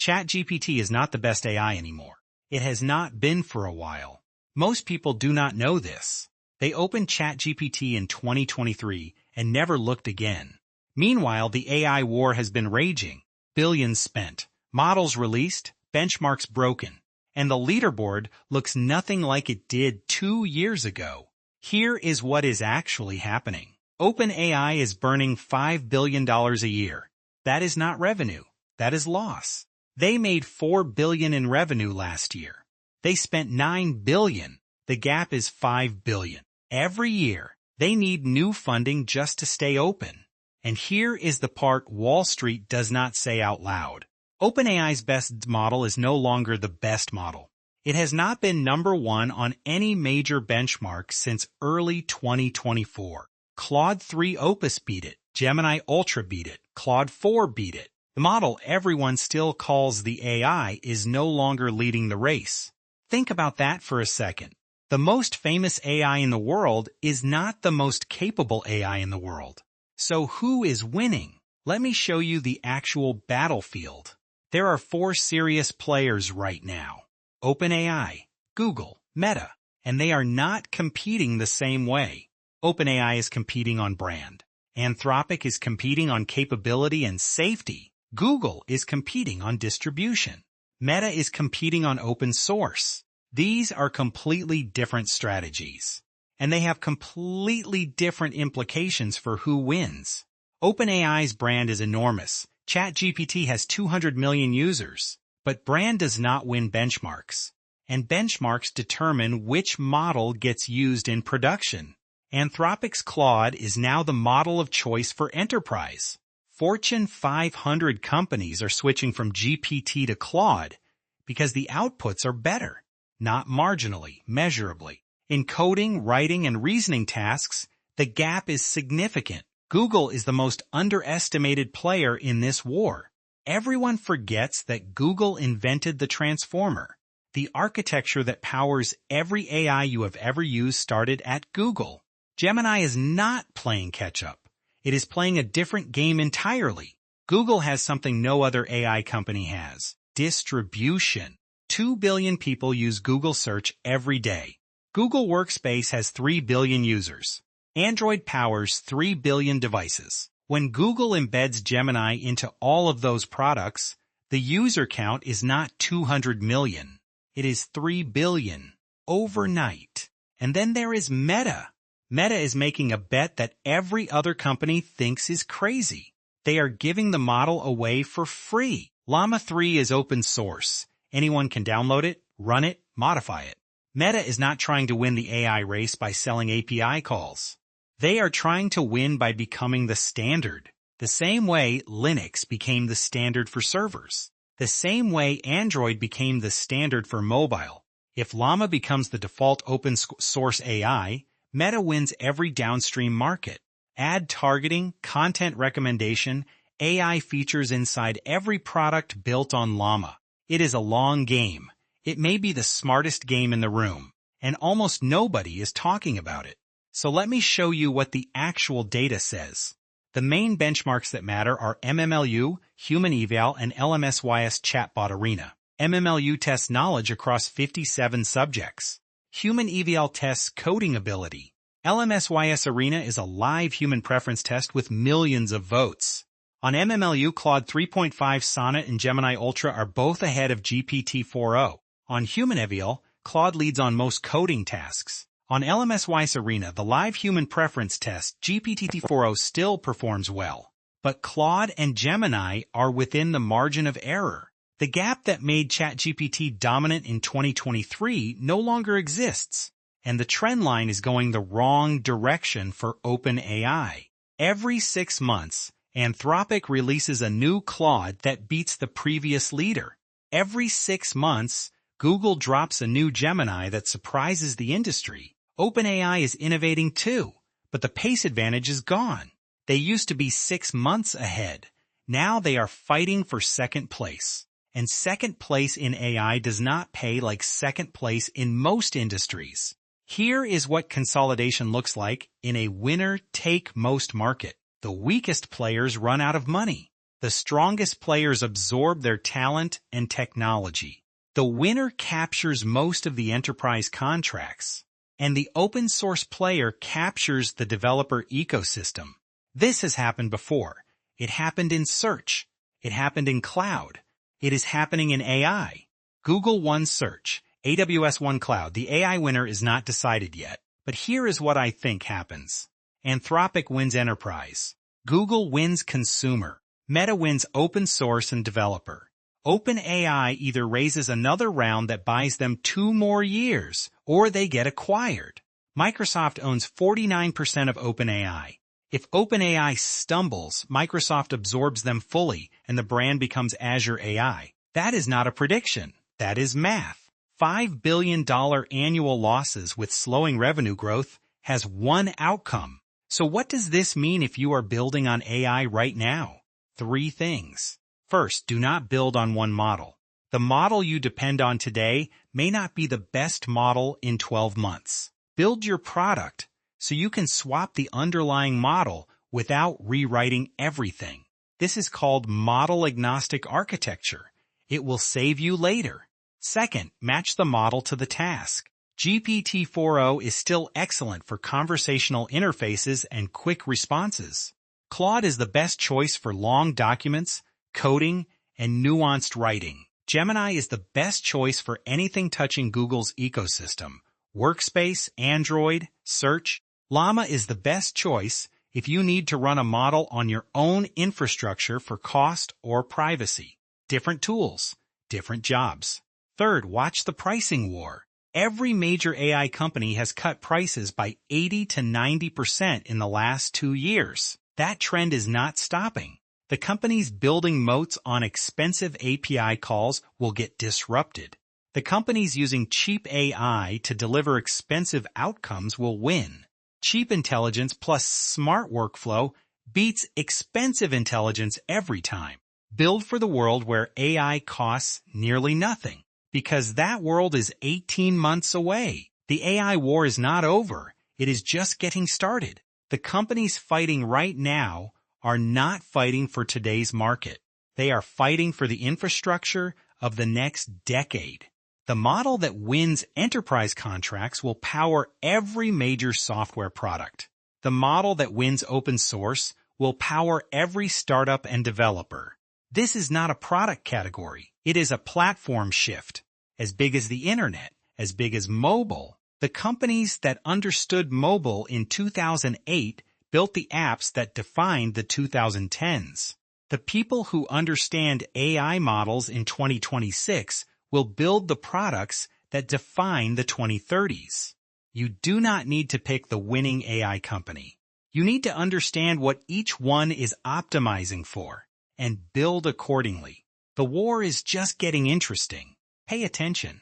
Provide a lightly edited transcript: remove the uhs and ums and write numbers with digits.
ChatGPT is not the best AI anymore. It has not been for a while. Most people do not know this. They opened ChatGPT in 2023 and never looked again. Meanwhile, the AI war has been raging. Billions spent, models released, benchmarks broken, and the leaderboard looks nothing like it did 2 years ago. Here is what is actually happening. OpenAI is burning $5 billion a year. That is not revenue. That is loss. They made $4 billion in revenue last year. They spent $9 billion. The gap is $5 billion. Every year, they need new funding just to stay open. And here is the part Wall Street does not say out loud. OpenAI's best model is no longer the best model. It has not been number one on any major benchmark since early 2024. Claude 3 Opus beat it. Gemini Ultra beat it. Claude 4 beat it. The model everyone still calls the AI is no longer leading the race. Think about that for a second. The most famous AI in the world is not the most capable AI in the world. So who is winning? Let me show you the actual battlefield. There are 4 serious players right now. OpenAI, Google, Meta, and they are not competing the same way. OpenAI is competing on brand. Anthropic is competing on capability and safety. Google is competing on distribution. Meta is competing on open source. These are completely different strategies, and they have completely different implications for who wins. OpenAI's brand is enormous. ChatGPT has 200 million users, but brand does not win benchmarks, and benchmarks determine which model gets used in production. Anthropic's Claude is now the model of choice for enterprise. Fortune 500 companies are switching from GPT to Claude because the outputs are better, not marginally, measurably. In coding, writing, and reasoning tasks, the gap is significant. Google is the most underestimated player in this war. Everyone forgets that Google invented the transformer. The architecture that powers every AI you have ever used started at Google. Gemini is not playing catch-up. It is playing a different game entirely. Google has something no other AI company has: distribution. 2 billion people use Google Search every day. Google Workspace has 3 billion users. Android powers 3 billion devices. When Google embeds Gemini into all of those products, the user count is not 200 million. It is 3 billion. Overnight. And then there is Meta. Meta is making a bet that every other company thinks is crazy. They are giving the model away for free. Llama 3 is open source. Anyone can download it, run it, modify it. Meta is not trying to win the AI race by selling API calls. They are trying to win by becoming the standard. The same way Linux became the standard for servers. The same way Android became the standard for mobile. If Llama becomes the default open source AI, Meta wins every downstream market. Ad targeting, content recommendation, AI features inside every product built on Llama. It is a long game. It may be the smartest game in the room, and almost nobody is talking about it. So let me show you what the actual data says. The main benchmarks that matter are MMLU, Human Eval, and LMSYS Chatbot Arena. MMLU tests knowledge across 57 subjects. Human Eval tests coding ability. LMSYS Arena is a live human preference test with millions of votes. On MMLU, Claude 3.5 Sonnet and Gemini Ultra are both ahead of GPT-4o. On Human Eval, Claude leads on most coding tasks. On LMSYS Arena, the live human preference test, GPT-4o still performs well. But Claude and Gemini are within the margin of error. The gap that made ChatGPT dominant in 2023 no longer exists, and the trend line is going the wrong direction for OpenAI. Every 6 months, Anthropic releases a new Claude that beats the previous leader. Every 6 months, Google drops a new Gemini that surprises the industry. OpenAI is innovating too, but the pace advantage is gone. They used to be 6 months ahead. Now they are fighting for second place. And second place in AI does not pay like second place in most industries. Here is what consolidation looks like in a winner-take-most market. The weakest players run out of money. The strongest players absorb their talent and technology. The winner captures most of the enterprise contracts, and the open source player captures the developer ecosystem. This has happened before. It happened in search. It happened in cloud. It is happening in AI. Google won search. AWS won cloud. The AI winner is not decided yet. But here is what I think happens. Anthropic wins enterprise. Google wins consumer. Meta wins open source and developer. OpenAI either raises another round that buys them 2 more years, or they get acquired. Microsoft owns 49% of OpenAI. If OpenAI stumbles, Microsoft absorbs them fully, and the brand becomes Azure AI. That is not a prediction. That is math. $5 billion annual losses with slowing revenue growth has one outcome. So what does this mean if you are building on AI right now? 3 things. First, do not build on one model. The model you depend on today may not be the best model in 12 months. Build your product so you can swap the underlying model without rewriting everything. This is called model-agnostic architecture. It will save you later. Second, match the model to the task. GPT-4o is still excellent for conversational interfaces and quick responses. Claude is the best choice for long documents, coding, and nuanced writing. Gemini is the best choice for anything touching Google's ecosystem. Workspace, Android, search. Llama is the best choice if you need to run a model on your own infrastructure for cost or privacy. Different tools, different jobs. Third, watch the pricing war. Every major AI company has cut prices by 80 to 90% in the last 2 years. That trend is not stopping. The companies building moats on expensive API calls will get disrupted. The companies using cheap AI to deliver expensive outcomes will win. Cheap intelligence plus smart workflow beats expensive intelligence every time. Build for the world where AI costs nearly nothing, because that world is 18 months away. The AI war is not over. It is just getting started. The companies fighting right now are not fighting for today's market. They are fighting for the infrastructure of the next decade. The model that wins enterprise contracts will power every major software product. The model that wins open source will power every startup and developer. This is not a product category. It is a platform shift. As big as the internet, as big as mobile. The companies that understood mobile in 2008 built the apps that defined the 2010s. The people who understand AI models in 2026 will build the products that define the 2030s. You do not need to pick the winning AI company. You need to understand what each one is optimizing for and build accordingly. The war is just getting interesting. Pay attention.